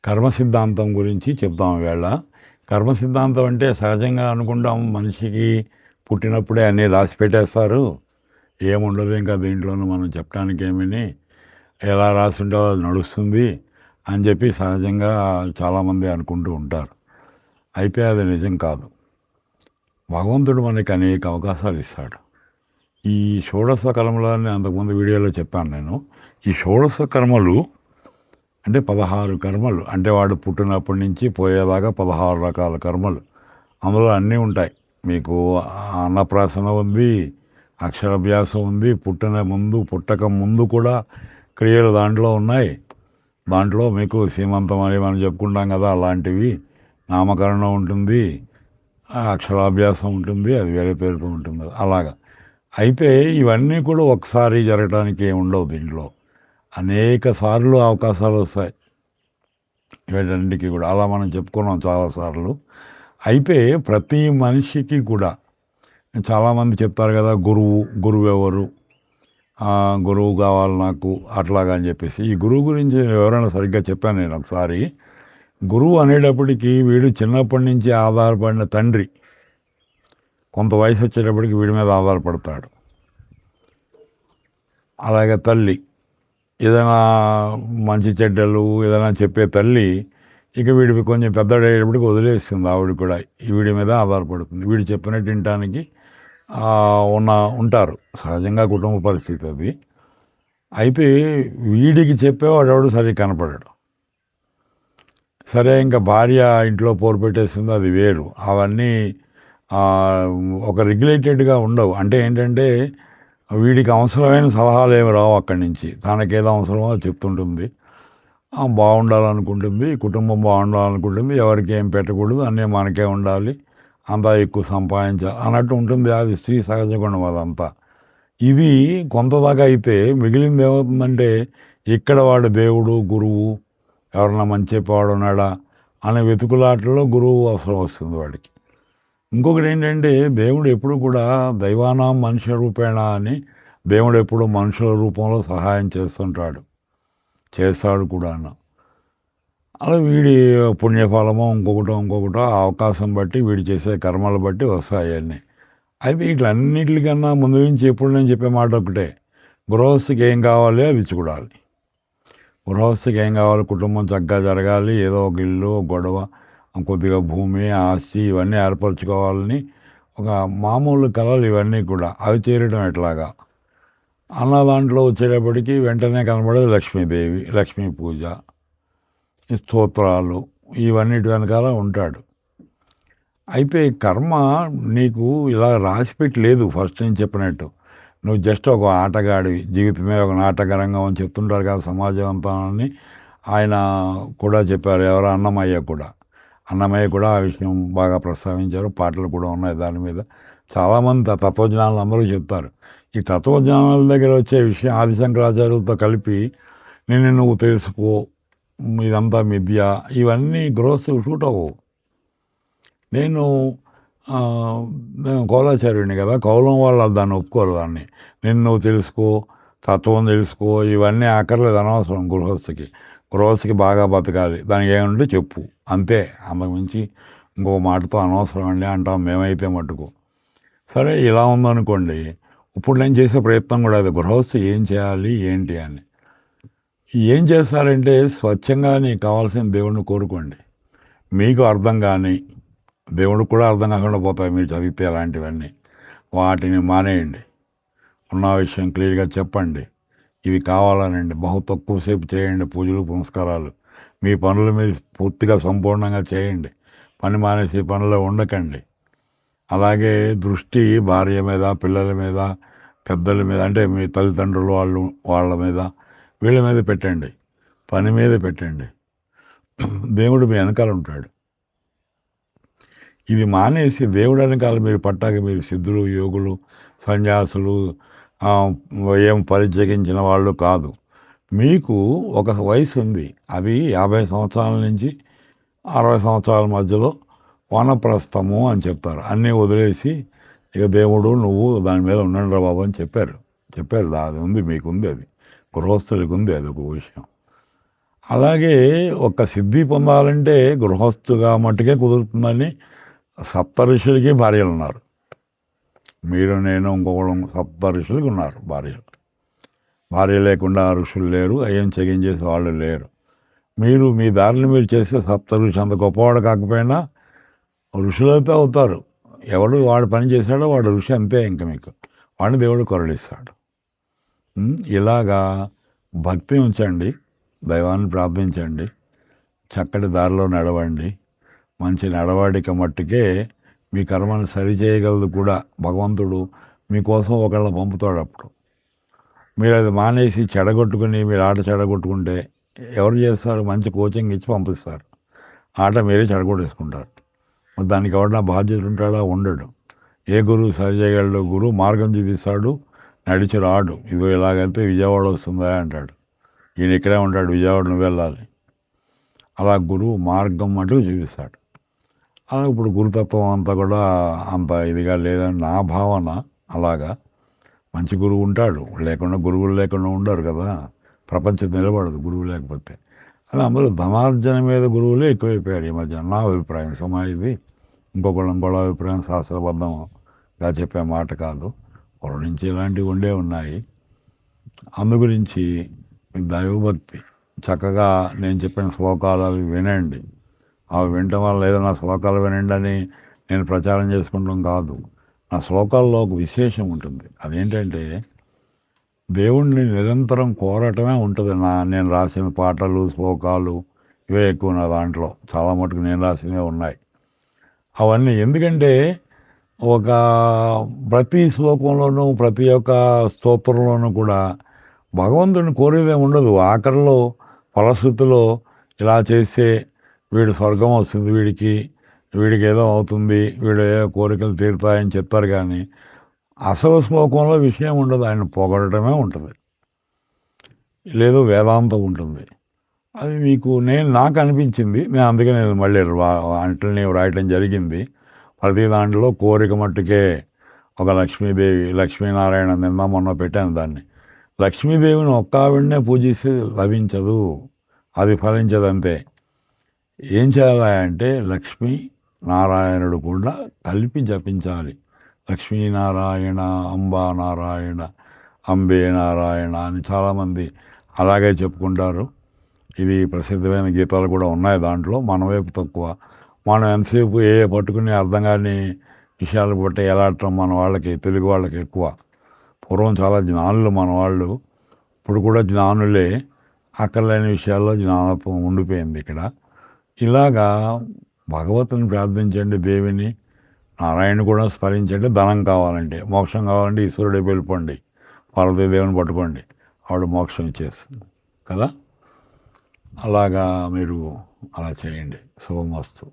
కర్మ సిద్ధాంతం గురించి చెప్తాం ఈవేళ. కర్మ సిద్ధాంతం అంటే సహజంగా అనుకుంటాం మనిషికి పుట్టినప్పుడే అన్నీ రాసి పెట్టేస్తారు. ఏముండదు ఇంకా దీంట్లోనూ మనం చెప్పడానికి ఏమని ఎలా రాసి ఉంటుందో అది నడుస్తుంది అని చెప్పి సహజంగా చాలామంది అనుకుంటూ ఉంటారు. అయితే అది నిజం కాదు. భగవంతుడు మనకి అనేక అవకాశాలు ఇస్తాడు. ఈ షోడశ కర్మలు అని అంతకుముందు వీడియోలో చెప్పాను నేను. ఈ షోడశ కర్మలు అంటే 16 కర్మలు. అంటే వాడు పుట్టినప్పటి నుంచి పోయేదాకా 16 రకాల కర్మలు. అందులో అన్నీ ఉంటాయి. మీకు అన్నప్రాసన ఉంది, అక్షరాభ్యాసం ఉంది, పుట్టక ముందు కూడా క్రియలు దాంట్లో ఉన్నాయి. దాంట్లో మీకు సీమంతం అని మనం చెప్పుకుంటాం కదా, అలాంటివి. నామకరణం ఉంటుంది, అక్షరాభ్యాసం ఉంటుంది, అది వేరే పేరుతో ఉంటుంది అలాగా. అయితే ఇవన్నీ కూడా ఒకసారి జరగడానికి ఏమి ఉండవు. దీంట్లో అనేక సార్లు అవకాశాలు వస్తాయి వీటన్నిటికీ కూడా. అలా మనం చెప్పుకున్నాం చాలాసార్లు. అయితే ప్రతి మనిషికి కూడా చాలామంది చెప్తారు కదా, గురువు ఎవరు, గురువు కావాలి నాకు అట్లాగా అని చెప్పేసి. ఈ గురువు గురించి ఎవరైనా సరిగ్గా చెప్పాను నేను ఒకసారి. గురువు అనేటప్పటికీ వీడు చిన్నప్పటి నుంచి ఆధారపడిన తండ్రి కొంత వయసు వచ్చేటప్పటికి వీడి మీద ఆధారపడతాడు. అలాగే తల్లి ఏదైనా మంచి చెడ్డలు ఏదైనా చెప్పే తల్లి ఇక వీడికి కొంచెం పెద్దడయ్యేటప్పటికి వదిలేస్తుంది. ఆవిడ కూడా వీడి మీద ఆధారపడుతుంది. వీడు చెప్పినట్టు వినటానికి ఉంటారు సహజంగా కుటుంబ పరిస్థితి అది. అయితే వీడికి చెప్పేవాడు ఎవడు సరిగ్గా కనపడాడు. సరే ఇంకా భార్య ఇంట్లో పోరు పెట్టేసింది, అది వేరు. అవన్నీ ఒక రెగ్యులేటెడ్గా ఉండవు. అంటే ఏంటంటే వీడికి అవసరమైన సలహాలు ఏమి రావు అక్కడి నుంచి. తనకేదో అవసరమో చెప్తుంటుంది, బాగుండాలనుకుంటుంది, కుటుంబం బాగుండాలనుకుంటుంది, ఎవరికి ఏం పెట్టకూడదు, అన్నీ మనకే ఉండాలి, అంతా ఎక్కువ సంపాదించాలి అన్నట్టు ఉంటుంది. అది స్త్రీ సహజ గుణం అదంతా. ఇది కొంతదాకా అయితే మిగిలింది ఏమవుతుందంటే ఇక్కడ వాడు దేవుడు గురువు ఎవరన్నా మంచి చెప్పేవాడు ఉన్నాడా అనే వెతుకులాటలో గురువు అవసరం వస్తుంది వాడికి. ఇంకొకటి ఏంటంటే దేవుడు ఎప్పుడు కూడా దైవానాం మనుష్య రూపేణ అని దేవుడు ఎప్పుడు మనుషుల రూపంలో సహాయం చేస్తాడు కూడా. అలా వీడి పుణ్యఫలమో ఇంకొకటో ఆ అవకాశం బట్టి వీడు చేసే కర్మలు బట్టి వస్తాయి అన్నీ. అయితే వీటిలన్నిటికన్నా ముందు నుంచి ఎప్పుడు నేను చెప్పే మాట ఒకటే, గృహస్థికి ఏం కావాలి అవి చూడాలి. గృహస్థికి ఏం కావాలి, కుటుంబం చక్కగా జరగాలి, ఏదో ఒక ఇల్లు గొడవ కొద్దిగా భూమి ఆస్తి ఇవన్నీ ఏర్పరచుకోవాలని ఒక మామూలు కళలు ఇవన్నీ కూడా. అవి చేరడం ఎట్లాగా అన్న దాంట్లో వచ్చేటప్పటికి వెంటనే కనబడేది లక్ష్మీదేవి, లక్ష్మీ పూజ, స్తోత్రాలు ఇవన్నిటి వెనకాల ఉంటాడు. అయితే కర్మ నీకు ఇలా రాసిపెట్టి లేదు. ఫస్ట్ నేను చెప్పినట్టు నువ్వు జస్ట్ ఒక ఆటగాడివి, జీవితమే ఒక నాటకరంగం అని చెప్తుంటారు కదా సమాజం అంతా అని ఆయన కూడా చెప్పారు. ఎవరో అన్నమయ్య కూడా ఆ విషయం బాగా ప్రస్తావించారు. పాటలు కూడా ఉన్నాయి దాని మీద. చాలామంది తత్వజ్ఞానులు అందరూ చెప్తారు. ఈ తత్వజ్ఞానాల దగ్గర వచ్చే విషయం ఆదిశంకరాచార్యులతో కలిపి నిన్ను నువ్వు తెలుసుకో, ఇదంతా మిథ్య, ఇవన్నీ గ్రోస్ షూట్ అవ్వవు. నేను కౌలాచార్యుడిని కదా, కౌలం వాళ్ళు దాన్ని ఒప్పుకోరు. దాన్ని నిన్ను నువ్వు తెలుసుకో, తత్వం తెలుసుకో, ఇవన్నీ అక్కర్లేదు, అనవసరం. గృహస్థికి బాగా బతకాలి, దానికి ఏమంటే చెప్పు అంతే, అంతకుమించి ఇంకో మాటతో అనవసరం అండి అంటాం మేమైతే మట్టుకు. సరే ఇలా ఉందనుకోండి, ఇప్పుడు నేను చేసే ప్రయత్నం కూడా అది. గృహస్థి ఏం చేయాలి ఏంటి అని ఏం చేస్తారంటే స్వచ్ఛంగా నీకు కావాల్సిన దేవుడిని కోరుకోండి. మీకు అర్థం కానీ దేవుడికి కూడా అర్థం కాకుండా పోతాయి మీరు చదివితే అలాంటివన్నీ. వాటిని మానేయండి. ఉన్న విషయం క్లియర్గా చెప్పండి. ఇవి కావాలనండి, బహు తక్కువసేపు చేయండి పూజలు పునస్కారాలు. మీ పనులు మీరు పూర్తిగా సంపూర్ణంగా చేయండి. పని మానేసి పనులు ఉండకండి. అలాగే దృష్టి భార్య మీద, పిల్లల మీద, పెద్దల మీద, అంటే మీ తల్లిదండ్రులు వాళ్ళ మీద, వీళ్ళ మీద పెట్టండి. పని మీద పెట్టండి. దేవుడు మీ వెనకాల ఉంటాడు. ఇది మానేసి దేవుడు వెనకాల మీరు పట్టాక మీరు సిద్ధులు, యోగులు, సన్యాసులు, ఏం పరిచయించిన వాళ్ళు కాదు. మీకు ఒక వయసు ఉంది, అది 50 సంవత్సరాల నుంచి 60 సంవత్సరాల మధ్యలో వానప్రస్థము అని చెప్తారు. అన్నీ వదిలేసి ఇక దేవుడు నువ్వు దాని మీద ఉండండి బాబు అని చెప్పారు. అది ఉంది, మీకు ఉంది, అది గృహస్థుడికి ఉంది, అది ఒక విషయం. అలాగే ఒక సిద్ధి పొందాలంటే గృహస్థుగా మట్టుకే కుదురుతుందని సప్త ఋషులకి భార్యలు ఉన్నారు. మీరు నేను ఇంకొకడు సప్త ఋషులకి ఉన్నారు భార్యలు. భార్య లేకుండా ఋషులు లేరు, అయ్యం చేసే వాళ్ళు లేరు. మీరు మీ దారిని మీరు చేస్తే సప్త ఋషి అంత గొప్పవాడు కాకపోయినా ఋషులైతే అవుతారు. ఎవడు వాడు పని చేశాడో వాడు ఋషి అంతే. ఇంకా మీకు వాడిని దేవుడు కొరడిస్తాడు. ఇలాగా భక్తి ఉంచండి, దైవాన్ని ప్రార్థించండి, చక్కటి దారిలో నడవండి. మంచి నడవడిక మట్టుకే మీ కర్మను సరిచేయగలదు కూడా. భగవంతుడు మీకోసం ఒకళ్ళని పంపుతాడు. అప్పుడు మీరు అది మానేసి చెడగొట్టుకుని మీరు ఆట చెడగొట్టుకుంటే ఎవరు చేస్తారు? మంచి కోచింగ్ ఇచ్చి పంపిస్తారు, ఆట మీరే చెడగొట్టేసుకుంటారు. దానికి ఎవడన్నా బాధ్యత ఉంటాడా? ఉండడు. ఏ గురువు సరి చేయగలడు? గురువు మార్గం చూపిస్తాడు, నడిచి రాడు. ఇదిగో ఇలాగైతే విజయవాడ వస్తుందా అంటాడు. ఈయన ఇక్కడే ఉంటాడు, విజయవాడ నువ్వు వెళ్ళాలి. అలా గురువు మార్గం అంటూ చూపిస్తాడు. అలా ఇప్పుడు గురుతత్వం అంతా కూడా అంత ఇదిగా లేదని నా భావన. అలాగా మంచి గురువు ఉంటాడు, లేకుండా గురువులు లేకుండా ఉండరు కదా. ప్రపంచం నిలబడదు గురువు లేకపోతే. అలా అందరూ ధనార్జన మీద గురువులే ఎక్కువైపోయారు ఈ మధ్య, నా అభిప్రాయం. సుమా ఇది ఇంకొకళ్ళ అభిప్రాయం శాస్త్రబద్ధంగా చెప్పే మాట కాదు. పొర నుంచి ఇలాంటివి ఉండే ఉన్నాయి. అందు గురించి దైవభక్తి చక్కగా నేను చెప్పిన శ్లోకాలు అవి వినండి. అవి వినటం వల్ల ఏదైనా శ్లోకాలు వినండి అని నేను ప్రచారం చేసుకుంటాం కాదు. నా శ్లోకాల్లో ఒక విశేషం ఉంటుంది. అదేంటంటే దేవుణ్ణి నిరంతరం కోరటమే ఉంటుంది. నేను రాసిన పాటలు శ్లోకాలు ఇవే ఎక్కువ నా దాంట్లో. చాలా మటుకు నేను రాసినవే ఉన్నాయి అవన్నీ. ఎందుకంటే ఒక ప్రతి శ్లోకంలోనూ ప్రతి ఒక్క స్తోత్రంలోనూ కూడా భగవంతుడిని కోరేదే ఉండదు. ఆఖరిలో ఫలశ్రుతిలో ఇలా చేస్తే వీడు స్వర్గం వస్తుంది, వీడికి ఏదో అవుతుంది, వీడు ఏదో కోరికలు తీరుతాయని చెప్తారు. కానీ అసలు శ్లోకంలో విషయం ఉండదు, ఆయన పొగడటమే ఉంటుంది, లేదు వేదాంతం ఉంటుంది. అది మీకు నాకు అనిపించింది. అందుకే నేను మళ్ళీ అంటల్ని రాయటం జరిగింది. ప్రతి దాంట్లో కోరిక మట్టుకే ఒక లక్ష్మీనారాయణ నిన్న మొన్న పెట్టాను దాన్ని. లక్ష్మీదేవిని ఒక్క ఆవిడనే పూజిస్తే లభించదు, అది ఫలించదు అంతే. ఏం చేయాలంటే లక్ష్మీ నారాయణుడు కూడా కలిపి జపించాలి. లక్ష్మీనారాయణ, అంబా నారాయణ, అంబే నారాయణ అని చాలామంది అలాగే చెప్పుకుంటారు. ఇది ప్రసిద్ధమైన గీతాలు కూడా ఉన్నాయి దాంట్లో. మన వైపు తక్కువ. మనం ఎంతసేపు పట్టుకుని అర్థం కాని విషయాలు బట్టి ఎలాడటం మన వాళ్ళకి, తెలుగు వాళ్ళకి ఎక్కువ. పూర్వం చాలా జ్ఞానులు మన వాళ్ళు, ఇప్పుడు కూడా జ్ఞానులే. అక్కర్లేని విషయాల్లో జ్ఞానత్వం ఉండిపోయింది ఇక్కడ. ఇలాగా భగవతుని ప్రార్థించండి, దేవిని నారాయణ కూడా స్మరించండి. ధనం కావాలంటే, మోక్షం కావాలంటే ఈశ్వరుడే వెళ్ళిపోండి, పార్వతీదేవిని పట్టుకోండి, ఆవిడ మోక్షం ఇచ్చేస్తుంది కదా. అలాగా మీరు అలా చేయండి. శుభమస్తు.